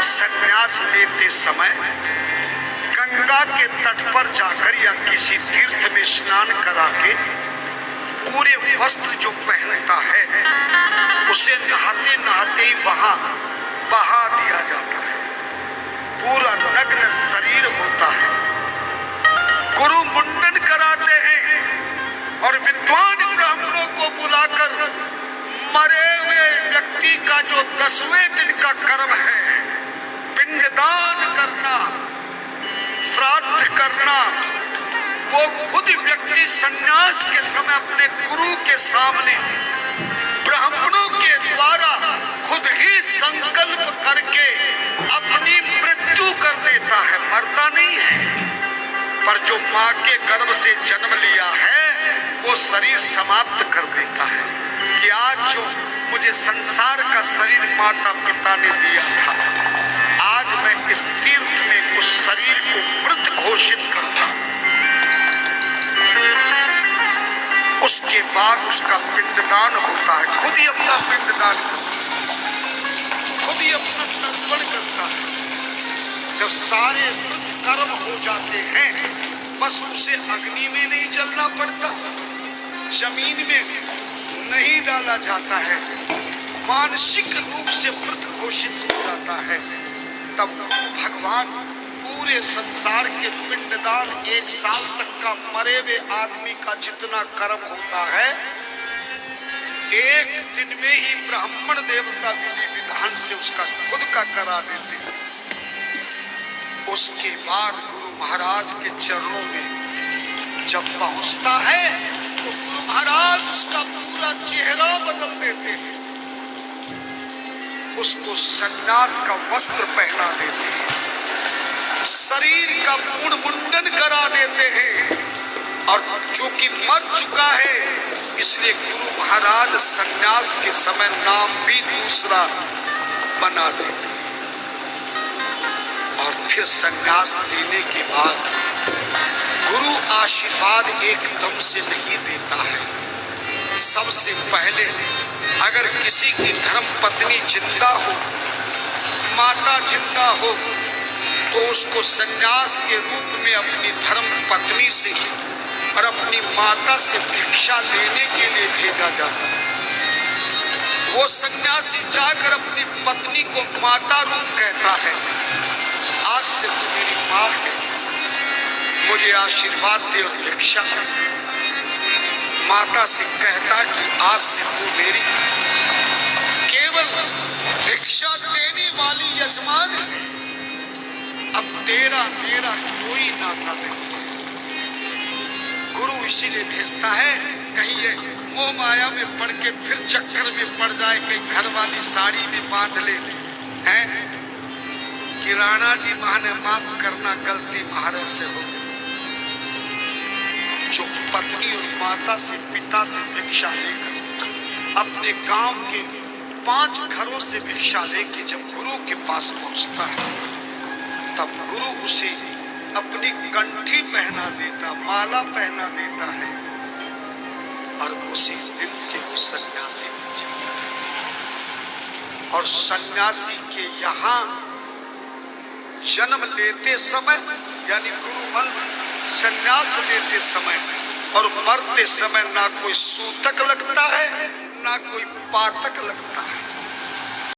संन्यास लेते समय गंगा के तट पर जाकर या किसी तीर्थ में स्नान करा के पूरे वस्त्र जो पहनता है उसे नहाते नहाते ही वहां बहा दिया जाता है। पूरा नग्न शरीर होता है। गुरु मुंडन कराते हैं और विद्वान ब्राह्मणों को बुलाकर मरे हुए व्यक्ति का जो 10वें दिन का कर्म है, पिंडदान करना, श्राद्ध करना, वो खुद व्यक्ति संन्यास के समय अपने गुरु के सामने ब्राह्मणों के द्वारा खुद ही संकल्प करके अपनी मृत्यु कर देता है। मरता नहीं है, पर जो मां के गर्भ से जन्म लिया है वो शरीर समाप्त कर देता है कि आज जो मुझे संसार का शरीर माता पिता ने दिया था, आज मैं इस तीर्थ में उस शरीर को मृत घोषित करता हूं। उसके बाद उसका पिंडदान होता है। खुद ही अपना पिंडदान करता है, खुद ही अपना तर्पण करता है। जब सारे मृत कर्म हो जाते हैं, बस उसे अग्नि में नहीं जलना पड़ता, जमीन में नहीं डाला जाता है, मानसिक रूप से मृत घोषित हो जाता है। तब भगवान पूरे संसार के पिंडदान 1 साल तक का मरे हुए आदमी का जितना कर्म होता है, 1 दिन में ही ब्राह्मण देवता विधि विधान से उसका खुद का करा देते हैं। उसके बाद गुरु महाराज के चरणों में जब पहुंचता है तो गुरु महाराज उसका पूरा चेहरा बदल देते हैं, उसको सन्यास का वस्त्र पहना देते हैं, शरीर का पूर्ण मुंडन करा देते हैं। और चूंकि मर चुका है इसलिए गुरु महाराज सन्यास के समय नाम भी दूसरा बना देते हैं। और फिर सन्यास लेने के बाद गुरु आशीर्वाद एकदम से नहीं देता है। सबसे पहले अगर किसी की धर्म पत्नी जिंदा हो, माता जिंदा हो, तो उसको सन्यास के रूप में अपनी धर्म पत्नी से और अपनी माता से भिक्षा लेने के लिए भेजा जाता है। वो सन्यासी जाकर अपनी पत्नी को माता रूप कहता है, आज से तू मेरी मां है, मुझे आशीर्वाद दे और भिक्षा। माता से कहता कि आज से तू मेरी केवल भिक्षा देने वाली यजमान है, अब तेरा मेरा कोई नाता नहीं। गुरु इसीलिए भेजता है कहीं ये मोह माया में पड़ के फिर चक्कर में पड़ जाए, कहीं घर वाली साड़ी में बांध ले हैं कि राणा जी माने माफ करना, गलती महाराज से हो। जो पत्नी और माता से पिता से भिक्षा लेकर अपने गांव के 5 घरों से भिक्षा लेके जब गुरु के पास पहुंचता है, तब गुरु उसे अपनी कंठी पहना देता, माला पहना देता है और उसी दिन से वो सन्यासी बन जाता है। और सन्यासी के यहाँ जन्म लेते समय यानी गुरु मंत्र सन्यास लेते समय और मरते समय ना कोई सूतक लगता है ना कोई पातक लगता है।